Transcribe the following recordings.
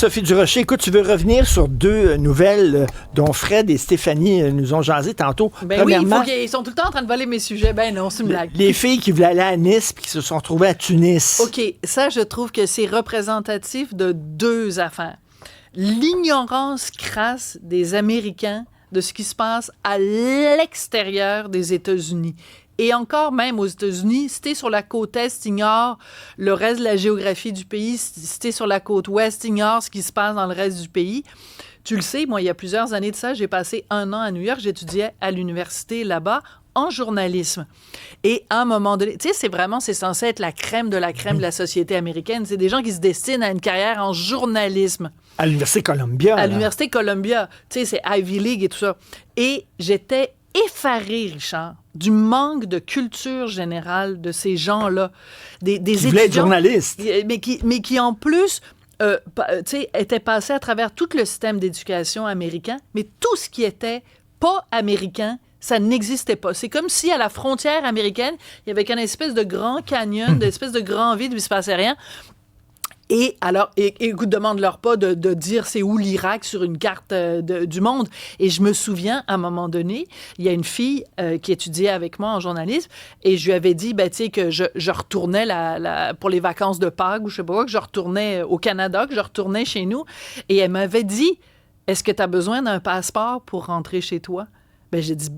Sophie Durocher. Écoute, tu veux revenir sur deux nouvelles dont Fred et Stéphanie nous ont jasé tantôt. Ben Premièrement, ils sont tout le temps en train de voler mes sujets. Ben non, c'est une blague. les filles qui voulaient aller à Nice puis qui se sont retrouvées à Tunis. OK, ça, je trouve que c'est représentatif de deux affaires. L'ignorance crasse des Américains de ce qui se passe à l'extérieur des États-Unis. Et encore même aux États-Unis, si t'es sur la côte Est, t'ignores le reste de la géographie du pays. Si t'es sur la côte Ouest, t'ignores ce qui se passe dans le reste du pays. Tu le sais, moi, il y a plusieurs années de ça, j'ai passé 1 an à New York. J'étudiais à l'université là-bas en journalisme. Et à un moment donné, tu sais, c'est censé être la crème de la société américaine. C'est des gens qui se destinent à une carrière en journalisme. À l'Université Columbia. À l'Université Columbia. Tu sais, c'est Ivy League et tout ça. Et j'étais effarée, Richard, du manque de culture générale de ces gens-là. Des qui voulaient être journalistes. Mais qui en plus... étaient passés à travers tout le système d'éducation américain, mais tout ce qui était pas américain, ça n'existait pas. C'est comme si à la frontière américaine, il y avait une espèce de grand canyon, une espèce de grand vide où il se passait rien. Et alors, écoute, demande-leur pas de dire c'est où l'Irak sur une carte du monde. Et je me souviens, à un moment donné, il y a une fille qui étudiait avec moi en journalisme et je lui avais dit, tu sais, que je retournais pour les vacances de Pâques ou je sais pas quoi, que je retournais au Canada, que je retournais chez nous. Et elle m'avait dit, est-ce que tu as besoin d'un passeport pour rentrer chez toi? J'ai dit,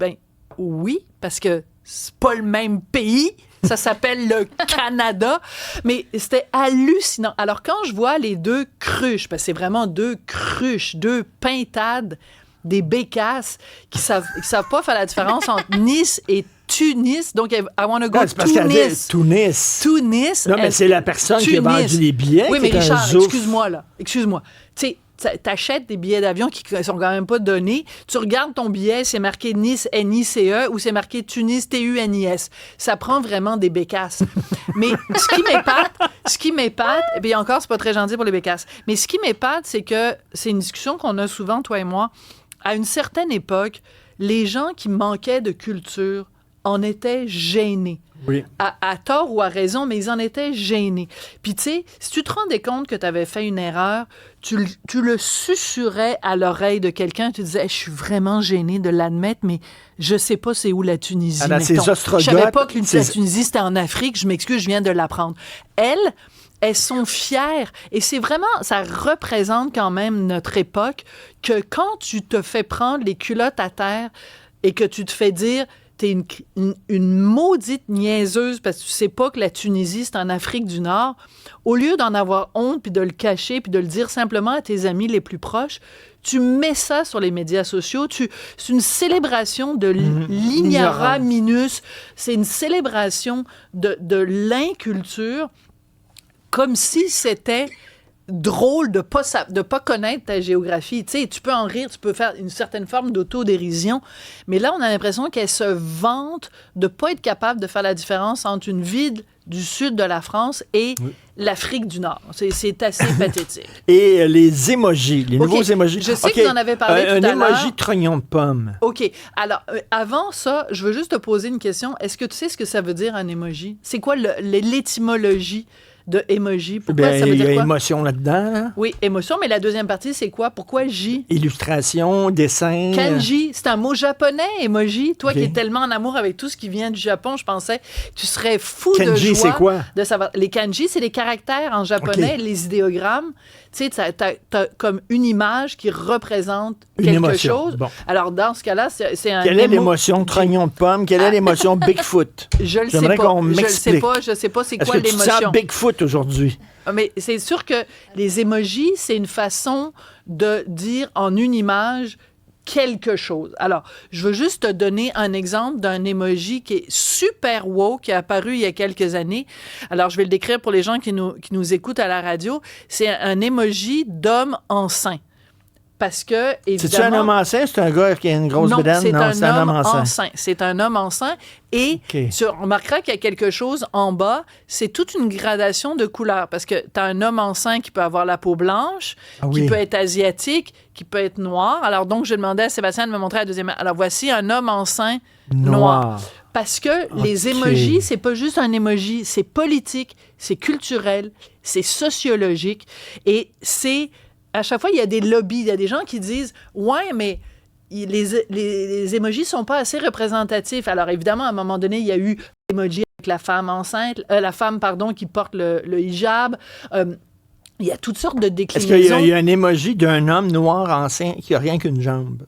oui, parce que c'est pas le même pays. Ça s'appelle le Canada. Mais c'était hallucinant. Alors, quand je vois les deux cruches, parce que c'est vraiment deux cruches, deux pintades, des bécasses qui savent pas faire la différence entre Nice et Tunis. Donc, I want to go to Tunis. Tunis. Non, mais c'est la personne qui a vendu les billets. Oui, mais Richard, excuse-moi. Tu sais, t'achètes des billets d'avion qui sont quand même pas donnés. Tu regardes ton billet, c'est marqué Nice, N-I-C-E, ou c'est marqué Tunis, T-U-N-I-S. Ça prend vraiment des bécasses. Mais ce qui m'épate, et bien encore, c'est pas très gentil pour les bécasses, mais ce qui m'épate, c'est que c'est une discussion qu'on a souvent, toi et moi. À une certaine époque, les gens qui manquaient de culture en étaient gênés. Oui. À tort ou à raison, mais ils en étaient gênés. Puis, tu sais, si tu te rendais compte que tu avais fait une erreur, tu le susurrais à l'oreille de quelqu'un, tu disais, je suis vraiment gêné de l'admettre, mais je sais pas c'est où la Tunisie. Ces ostrogoths, je savais pas que la Tunisie, c'était en Afrique. Je m'excuse, je viens de l'apprendre. Elles sont fières. Et c'est vraiment, ça représente quand même notre époque que quand tu te fais prendre les culottes à terre et que tu te fais dire... T'es une maudite niaiseuse parce que tu sais pas que la Tunisie, c'est en Afrique du Nord. Au lieu d'en avoir honte, puis de le cacher, puis de le dire simplement à tes amis les plus proches, tu mets ça sur les médias sociaux. C'est une célébration de l'ignorat minus. C'est une célébration de l'inculture comme si c'était... drôle de pas connaître ta géographie. Tu sais, tu peux en rire, tu peux faire une certaine forme d'autodérision, mais là, on a l'impression qu'elle se vante de pas être capable de faire la différence entre une ville du sud de la France et l'Afrique du Nord. C'est assez pathétique. Et les émojis, les nouveaux émojis. Je sais que vous en avez parlé tout à l'heure. Un émoji trognon de pomme. OK. Alors, avant ça, je veux juste te poser une question. Est-ce que tu sais ce que ça veut dire, un émoji? C'est quoi l'étymologie de emoji? Pourquoi ça veut dire quoi? Il y a émotion là-dedans. Là. Oui, émotion, mais la deuxième partie, c'est quoi? Pourquoi J? Illustration, dessin. Kanji, c'est un mot japonais, emoji. Toi qui es tellement en amour avec tout ce qui vient du Japon, je pensais que tu serais fou de joie. Kanji, c'est quoi? De savoir. Les kanji, c'est les caractères en japonais, les idéogrammes. Tu sais, t'as comme une image qui représente quelque chose. Bon. Alors, dans ce cas-là, c'est un... Quelle est l'émotion trognon de pomme? Quelle est l'émotion Bigfoot? Je le sais pas. Je sais pas c'est quoi l'émotion. Est-ce que tu sens Bigfoot aujourd'hui? Mais c'est sûr que les emojis, c'est une façon de dire en une image quelque chose. Alors, je veux juste te donner un exemple d'un emoji qui est super woke, qui est apparu il y a quelques années. Alors, je vais le décrire pour les gens qui nous écoutent à la radio. C'est un emoji d'homme enceint. Parce que, évidemment... C'est-tu un homme enceint? C'est un gars qui a une grosse bédaine? Non, c'est un homme enceint. C'est un homme enceint. Et tu remarqueras qu'il y a quelque chose en bas, c'est toute une gradation de couleurs. Parce que tu as un homme enceint qui peut avoir la peau blanche, qui peut être asiatique, qui peut être noir. Alors donc, je demandais à Sébastien de me montrer la deuxième. Alors voici un homme enceint noir. Parce que les emojis, c'est pas juste un emoji, c'est politique, c'est culturel, c'est sociologique et c'est à chaque fois, il y a des lobbies. Il y a des gens qui disent « Ouais, mais les emojis sont pas assez représentatifs. » Alors, évidemment, à un moment donné, il y a eu l'emoji avec la femme enceinte, qui porte le hijab. Il y a toutes sortes de déclinaisons. Est-ce qu'il y a un emoji d'un homme noir enceint qui a rien qu'une jambe?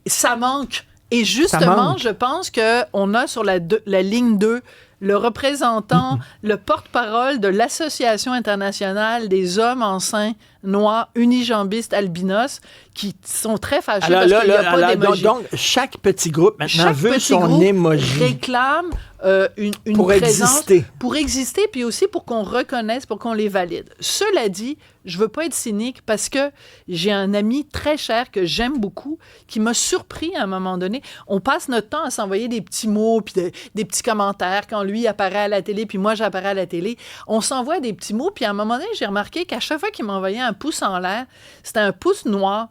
Ça manque. Et justement, je pense qu'on a sur la ligne 2 le représentant, le porte-parole de l'Association internationale des hommes enceints noirs unijambistes albinos qui sont très fâchés parce qu'il n'y a pas d'émoji. Donc, chaque petit groupe maintenant veut son emoji. Réclame une pour présence exister. Pour exister, puis aussi pour qu'on reconnaisse, pour qu'on les valide. Cela dit, je veux pas être cynique parce que j'ai un ami très cher que j'aime beaucoup qui m'a surpris à un moment donné. On passe notre temps à s'envoyer des petits mots puis des petits commentaires quand lui apparaît à la télé puis moi j'apparais à la télé. On s'envoie des petits mots puis à un moment donné, j'ai remarqué qu'à chaque fois qu'il m'envoyait un pouce en l'air, c'était un pouce noir.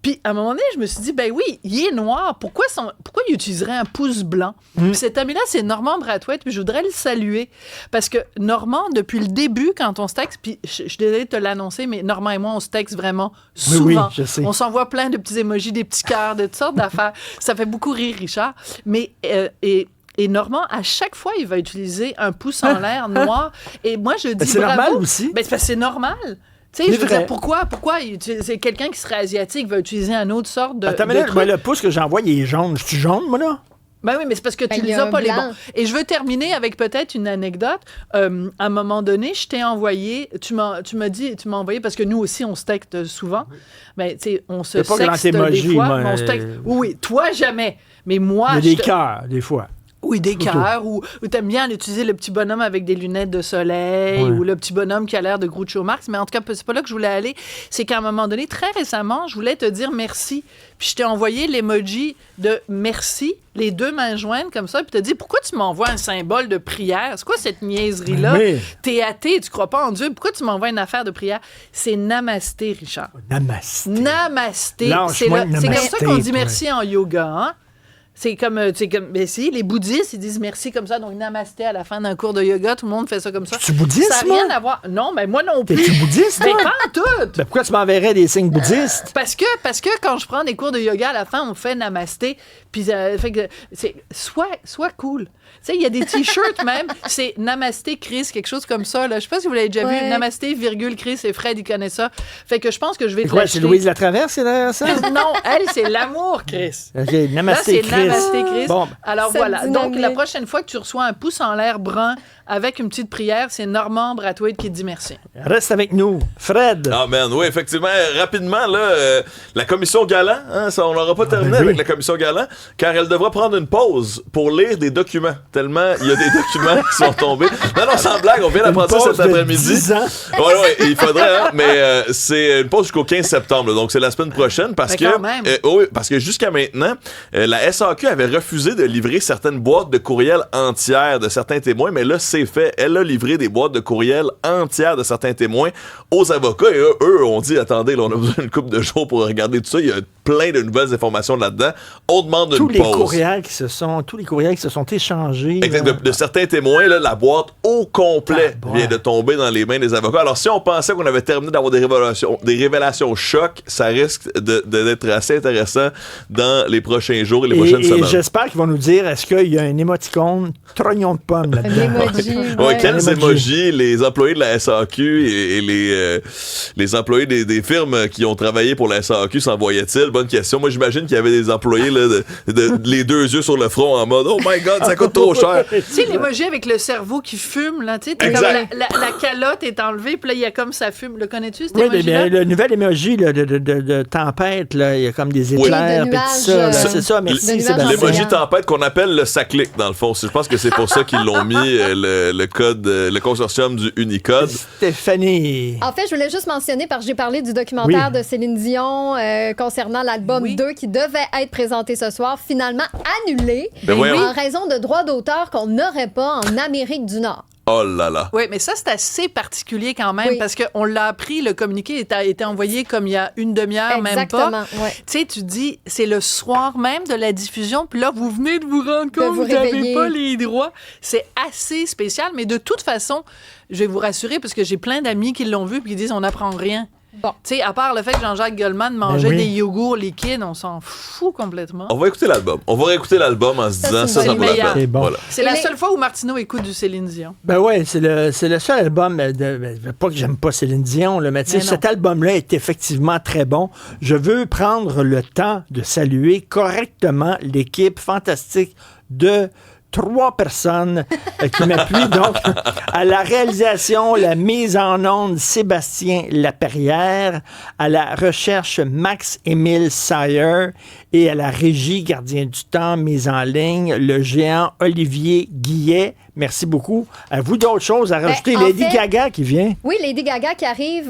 Puis, à un moment donné, je me suis dit, ben oui, il est noir. Pourquoi il utiliserait un pouce blanc? Puis cet ami-là, c'est Normand Brathwaite, puis je voudrais le saluer. Parce que Normand, depuis le début, quand on se texte, puis je suis désolée de te l'annoncer, mais Normand et moi, on se texte vraiment souvent. Oui, je sais. On s'envoie plein de petits emojis, des petits cœurs, de toutes sortes d'affaires. Ça fait beaucoup rire, Richard. Mais, et Normand, à chaque fois, il va utiliser un pouce en l'air noir. Et moi, je dis c'est bravo. normal aussi. Ben, c'est parce que c'est normal. Tu sais, je veux dire, pourquoi c'est quelqu'un qui serait asiatique va utiliser une autre sorte de Attends, mais là, le pouce que j'envoie, il est jaune. Je suis jaune, moi, là? Ben oui, mais c'est parce que tu les as pas les bons. Et je veux terminer avec peut-être une anecdote. À un moment donné, je t'ai envoyé, tu m'as envoyé, parce que nous aussi, on se texte souvent. Ben, tu sais, on se sexte des fois, mais on se texte. Oui, toi, jamais. Mais moi, il y a des cœurs, des fois. Oui, des cœurs, ou t'aimes bien utiliser le petit bonhomme avec des lunettes de soleil, ou le petit bonhomme qui a l'air de Groucho Marx, mais en tout cas, c'est pas là que je voulais aller. C'est qu'à un moment donné, très récemment, je voulais te dire merci, puis je t'ai envoyé l'emoji de merci, les deux mains jointes comme ça, puis t'as dit, pourquoi tu m'envoies un symbole de prière? C'est quoi cette niaiserie-là? Oui. T'es athée, tu crois pas en Dieu, pourquoi tu m'envoies une affaire de prière? C'est namasté, Richard. Namasté. Namasté. C'est comme ça qu'on dit merci en yoga, hein? C'est comme ben si, les bouddhistes, ils disent merci comme ça, donc namasté à la fin d'un cours de yoga, tout le monde fait ça comme ça. Tu es bouddhiste, ça n'a rien à voir. Non, mais moi non plus. T'es-tu bouddhiste, mais toi? pas en tout. Ben pourquoi tu m'enverrais des signes bouddhistes? Parce que quand je prends des cours de yoga, à la fin, on fait namasté, puis fait que soit cool. Tu sais, il y a des t-shirts même, c'est namasté Chris, quelque chose comme ça, là. Je sais pas si vous l'avez déjà vu, namasté, virgule Chris, et Fred, il connaît ça. Fait que je pense que je vais te l'acheter. C'est Louise Latraverse, c'est derrière ça? Non, elle, c'est l'amour, Chris. OK, namasté Chris. Namasté Chris. Bon. Alors voilà. Dynamique. Donc la prochaine fois que tu reçois un pouce en l'air brun avec une petite prière, c'est Normand Brathwaite qui te dit merci. Reste avec nous. Fred. Ah, man, oui, effectivement. Rapidement, là, la commission Galland, hein, ça, on n'aura pas terminé avec la commission Galland, car elle devra prendre une pause pour lire des documents. Tellement il y a des documents qui sont tombés. Non, sans blague, on vient d'apprendre ça cet après-midi. 10 ans. Ouais, il faudrait, hein, mais c'est une pause jusqu'au 15 septembre, donc c'est la semaine prochaine, parce que jusqu'à maintenant, la SAQ avait refusé de livrer certaines boîtes de courriels entières de certains témoins, mais là, c'est fait. Elle a livré des boîtes de courriels entières de certains témoins aux avocats, et eux ont dit, attendez, là, on a besoin d'une couple de jours pour regarder tout ça, il y a plein de nouvelles informations là-dedans, on demande une pause. Tous les courriels qui se sont échangés. Exact, de certains témoins, là, la boîte au complet vient de tomber dans les mains des avocats. Alors, si on pensait qu'on avait terminé d'avoir des révélations chocs, ça risque d'être assez intéressant dans les prochains jours et les prochaines semaines. Et j'espère qu'ils vont nous dire, est-ce qu'il y a un émoticône trognon de pomme là-dedans? Quels emojis les employés de la SAQ et les employés des firmes qui ont travaillé pour la SAQ s'envoyaient-ils? Bonne question. Moi, j'imagine qu'il y avait des employés là, les deux yeux sur le front en mode « Oh my God, ça coûte trop cher! » Tu sais, l'emoji avec le cerveau qui fume, là, tu sais, comme la calotte est enlevée, puis là, il y a comme ça fume. Le connais-tu, cet emoji-là? Oui, le nouvel emoji là, de tempête, là, il y a comme des éclairs, puis tout ça. C'est ça, merci. L'emoji tempête qu'on appelle le saclic, dans le fond. Je pense que c'est pour ça qu'ils l'ont mis, le code, le consortium du Unicode. Stéphanie. En fait, je voulais juste mentionner, parce que j'ai parlé du documentaire de Céline Dion concernant l'album 2 qui devait être présenté ce soir, finalement annulé en raison de droits d'auteur qu'on n'aurait pas en Amérique du Nord. Oh là là. Oui, mais ça, c'est assez particulier quand même, parce qu'on l'a appris, le communiqué a été envoyé comme il y a une demi-heure, même pas. Ouais. Tu sais, tu dis, c'est le soir même de la diffusion, puis là, vous venez de vous rendre compte que vous n'avez pas les droits. C'est assez spécial, mais de toute façon, je vais vous rassurer, parce que j'ai plein d'amis qui l'ont vu, puis qui disent, on n'apprend rien. Bon. Tu sais, à part le fait que Jean-Jacques Goldman mangeait des yogourts liquides, on s'en fout complètement. On va écouter l'album. On va réécouter l'album en se disant ça vaut la peine. C'est bon. Voilà. C'est la seule fois où Martineau écoute du Céline Dion. Ben ouais, c'est le seul album. Pas que j'aime pas Céline Dion, là, mais cet album-là est effectivement très bon. Je veux prendre le temps de saluer correctement l'équipe fantastique de 3 personnes qui m'appuient. Donc, à la réalisation, la mise en onde, Sébastien Laperrière, à la recherche, Max-Émile Sayer, et à la régie, gardien du temps, mise en ligne, le géant Olivier Guillet. Merci beaucoup. À vous d'autres choses à rajouter. Lady Gaga qui vient. Oui, Lady Gaga qui arrive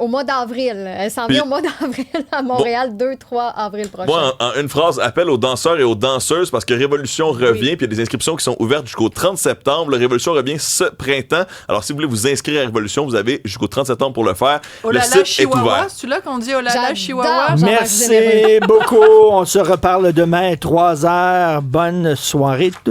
au mois d'avril. Elle s'en vient au mois d'avril à Montréal, 2-3 avril prochain. Moi, en une phrase, appel aux danseurs et aux danseuses parce que Révolution revient, puis il y a des inscriptions qui sont ouvertes jusqu'au 30 septembre. Le Révolution revient ce printemps. Alors, si vous voulez vous inscrire à Révolution, vous avez jusqu'au 30 septembre pour le faire. Le site est ouvert. C'est là qu'on dit oh là là, Chihuahua? Merci beaucoup. On se reparle demain à 3h. Bonne soirée.